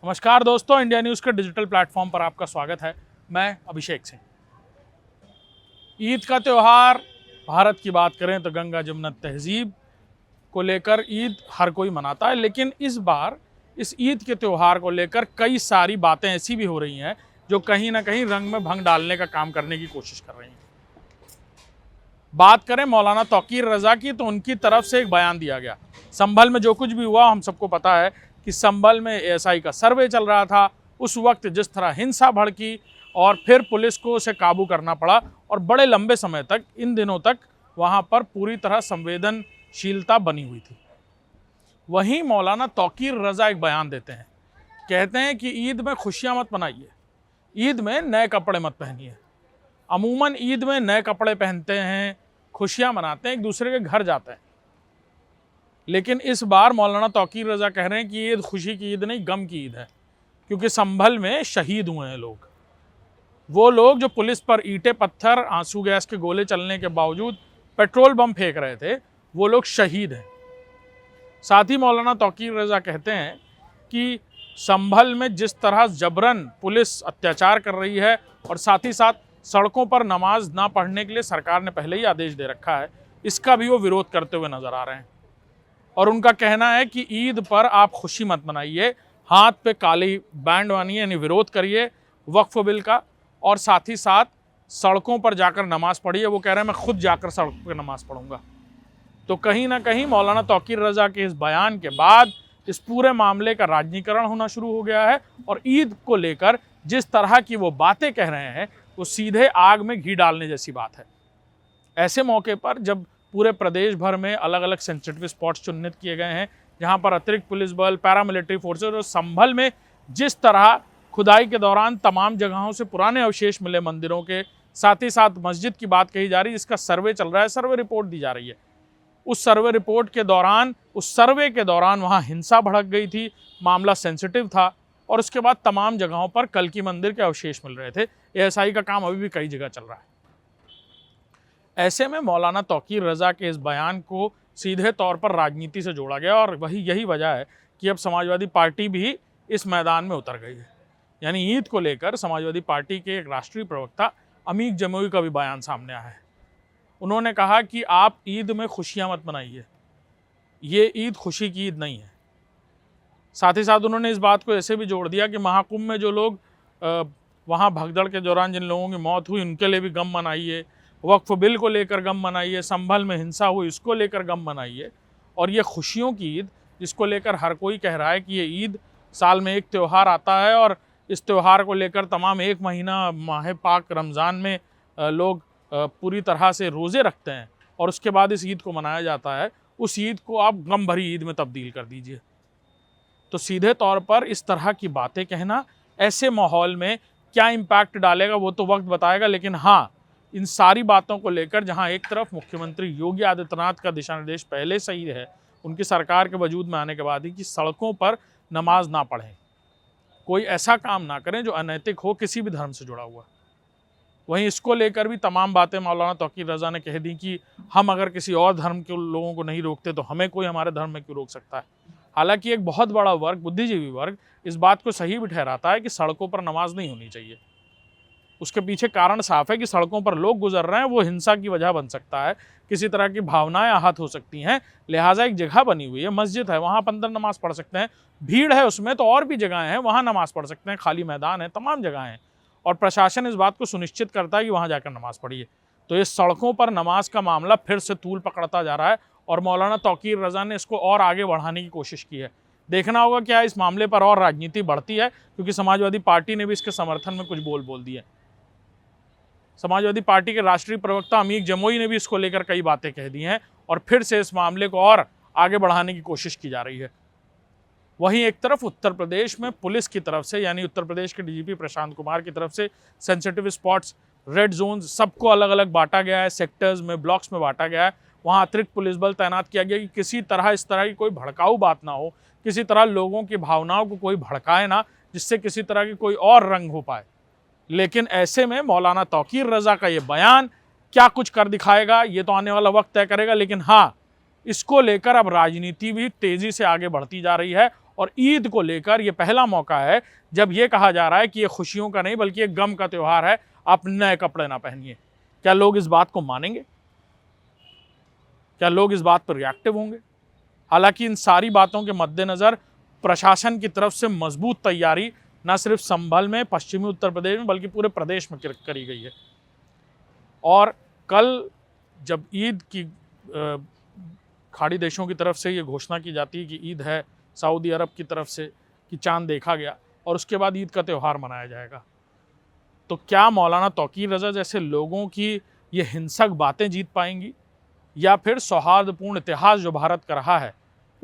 नमस्कार दोस्तों, India news के डिजिटल प्लेटफॉर्म पर आपका स्वागत है। मैं अभिषेक सिंह। ईद का त्यौहार, भारत की बात करें तो गंगा जमुना तहजीब को लेकर ईद हर कोई मनाता है, लेकिन इस बार इस ईद के त्यौहार को लेकर कई सारी बातें ऐसी भी हो रही हैं जो कहीं ना कहीं रंग में भंग डालने का काम करने की कोशिश कर रही हैं। बात करें मौलाना तौकीर रज़ा की तो उनकी तरफ से एक बयान दिया गया। संभल में जो कुछ भी हुआ हम सबको पता है कि संभल में एएसआई का सर्वे चल रहा था। उस वक्त जिस तरह हिंसा भड़की और फिर पुलिस को उसे काबू करना पड़ा और बड़े लंबे समय तक, इन दिनों तक वहाँ पर पूरी तरह संवेदनशीलता बनी हुई थी। वहीं मौलाना तौकीर रज़ा एक बयान देते हैं, कहते हैं कि ईद में खुशियाँ मत मनाइए, ईद में नए कपड़े मत पहनिए। अमूमन ईद में नए कपड़े पहनते हैं, खुशियाँ मनाते हैं, एक दूसरे के घर जाते हैं, लेकिन इस बार मौलाना तौकीर रज़ा कह रहे हैं कि ईद खुशी की ईद नहीं, गम की ईद है, क्योंकि संभल में शहीद हुए हैं लोग। वो लोग जो पुलिस पर ईंटें, पत्थर, आंसू गैस के गोले चलने के बावजूद पेट्रोल बम फेंक रहे थे, वो लोग शहीद हैं। साथ ही मौलाना तौकीर रज़ा कहते हैं कि संभल में जिस तरह जबरन पुलिस अत्याचार कर रही है और साथ ही साथ सड़कों पर नमाज ना पढ़ने के लिए सरकार ने पहले ही आदेश दे रखा है, इसका भी वो विरोध करते हुए नजर आ रहे हैं। और उनका कहना है कि ईद पर आप खुशी मत मनाइए, हाथ पे काली बैंड बानिए, यानी विरोध करिए वक्फ बिल का, और साथ ही साथ सड़कों पर जाकर नमाज पढ़िए। वो कह रहे हैं मैं खुद जाकर सड़क पर नमाज पढ़ूंगा। तो कहीं ना कहीं मौलाना तौकीर रज़ा के इस बयान के बाद इस पूरे मामले का राजनीकरण होना शुरू हो गया है और ईद को लेकर जिस तरह की वो बातें कह रहे हैं वो सीधे आग में घी डालने जैसी बात है। ऐसे मौके पर जब पूरे प्रदेश भर में अलग अलग सेंसिटिव स्पॉट्स चिन्हित किए गए हैं, जहां पर अतिरिक्त पुलिस बल, पैरामिलिट्री फोर्सेज, और संभल में जिस तरह खुदाई के दौरान तमाम जगहों से पुराने अवशेष मिले मंदिरों के, साथ ही साथ मस्जिद की बात कही जा रही है, इसका सर्वे चल रहा है, सर्वे रिपोर्ट दी जा रही है। उस सर्वे रिपोर्ट के दौरान, उस सर्वे के दौरान वहाँ हिंसा भड़क गई थी, मामला सेंसिटिव था, और उसके बाद तमाम जगहों पर कल्कि मंदिर के अवशेष मिल रहे थे। एएसआई का काम अभी भी कई जगह चल रहा है। ऐसे में मौलाना तौकीर रज़ा के इस बयान को सीधे तौर पर राजनीति से जोड़ा गया और यही वजह है कि अब समाजवादी पार्टी भी इस मैदान में उतर गई है। यानी ईद को लेकर समाजवादी पार्टी के एक राष्ट्रीय प्रवक्ता अमीक जमोई का भी बयान सामने आया है। उन्होंने कहा कि आप ईद में खुशियां मत मनाइए, ये ईद खुशी की ईद नहीं है। साथ ही साथ उन्होंने इस बात को ऐसे भी जोड़ दिया कि महाकुंभ में जो लोग वहाँ भगदड़ के दौरान जिन लोगों की मौत हुई उनके लिए भी गम मनाइए, वक्फ बिल को लेकर गम मनाइए, संभल में हिंसा हुई इसको लेकर गम मनाइए, और ये खुशियों की ईद जिसको लेकर हर कोई कह रहा है कि ये ईद साल में एक त्यौहार आता है और इस त्यौहार को लेकर तमाम एक महीना माह पाक रमज़ान में लोग पूरी तरह से रोज़े रखते हैं और उसके बाद इस ईद को मनाया जाता है, उस ईद को आप गम भरी ईद में तब्दील कर दीजिए। तो सीधे तौर पर इस तरह की बातें कहना ऐसे माहौल में क्या इम्पैक्ट डालेगा वो तो वक्त बताएगा, लेकिन हाँ, इन सारी बातों को लेकर जहां एक तरफ मुख्यमंत्री योगी आदित्यनाथ का दिशा निर्देश पहले से ही है, उनकी सरकार के वजूद में आने के बाद ही, कि सड़कों पर नमाज ना पढ़ें, कोई ऐसा काम ना करें जो अनैतिक हो किसी भी धर्म से जुड़ा हुआ। वहीं इसको लेकर भी तमाम बातें मौलाना तौकीर रज़ा ने कह दी कि हम अगर किसी और धर्म के लोगों को नहीं रोकते तो हमें कोई हमारे धर्म में क्यों रोक सकता है। हालांकि एक बहुत बड़ा वर्ग, बुद्धिजीवी वर्ग, इस बात को सही भी ठहराता है कि सड़कों पर नमाज नहीं होनी चाहिए। उसके पीछे कारण साफ है कि सड़कों पर लोग गुजर रहे हैं, वो हिंसा की वजह बन सकता है, किसी तरह की भावनाएं आहत हो सकती हैं, लिहाजा एक जगह बनी हुई है, मस्जिद है, वहाँ आप अंदर नमाज पढ़ सकते हैं, भीड़ है उसमें तो और भी जगहें हैं वहाँ नमाज पढ़ सकते हैं, खाली मैदान है, तमाम जगह हैं, और प्रशासन इस बात को सुनिश्चित करता है कि वहाँ जाकर नमाज पढ़िए। तो ये सड़कों पर नमाज का मामला फिर से तूल पकड़ता जा रहा है और मौलाना तौकीर रज़ा ने इसको और आगे बढ़ाने की कोशिश की है। देखना होगा क्या इस मामले पर और राजनीति बढ़ती है, क्योंकि समाजवादी पार्टी ने भी इसके समर्थन में कुछ बोल दिए। समाजवादी पार्टी के राष्ट्रीय प्रवक्ता अमीक जमोई ने भी इसको लेकर कई बातें कह दी हैं और फिर से इस मामले को और आगे बढ़ाने की कोशिश की जा रही है। वहीं एक तरफ उत्तर प्रदेश में पुलिस की तरफ से, यानी उत्तर प्रदेश के डीजीपी प्रशांत कुमार की तरफ से सेंसिटिव स्पॉट्स, रेड जोन, सबको अलग अलग बांटा गया है, सेक्टर्स में, ब्लॉक्स में बांटा गया है। वहाँ अतिरिक्त पुलिस बल तैनात किया गया कि किसी तरह इस तरह की कोई भड़काऊ बात ना हो, किसी तरह लोगों की भावनाओं को कोई भड़काए ना, जिससे किसी तरह की कोई और रंग हो पाए। लेकिन ऐसे में मौलाना तौकीर रज़ा का ये बयान क्या कुछ कर दिखाएगा ये तो आने वाला वक्त तय करेगा, लेकिन हाँ, इसको लेकर अब राजनीति भी तेज़ी से आगे बढ़ती जा रही है और ईद को लेकर ये पहला मौका है जब ये कहा जा रहा है कि ये खुशियों का नहीं बल्कि एक गम का त्यौहार है, आप नए कपड़े ना पहनिए। क्या लोग इस बात को मानेंगे? क्या लोग इस बात पर रिएक्टिव होंगे? हालांकि इन सारी बातों के मद्देनज़र प्रशासन की तरफ से मजबूत तैयारी न सिर्फ संभल में, पश्चिमी उत्तर प्रदेश में, बल्कि पूरे प्रदेश में करी गई है। और कल जब ईद की खाड़ी देशों की तरफ से ये घोषणा की जाती है कि ईद है, सऊदी अरब की तरफ से कि चांद देखा गया और उसके बाद ईद का त्यौहार मनाया जाएगा, तो क्या मौलाना तौकीर रज़ा जैसे लोगों की ये हिंसक बातें जीत पाएंगी या फिर सौहार्दपूर्ण इतिहास जो भारत का रहा है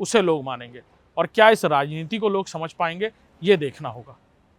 उसे लोग मानेंगे? और क्या इस राजनीति को लोग समझ पाएंगे? ये देखना होगा।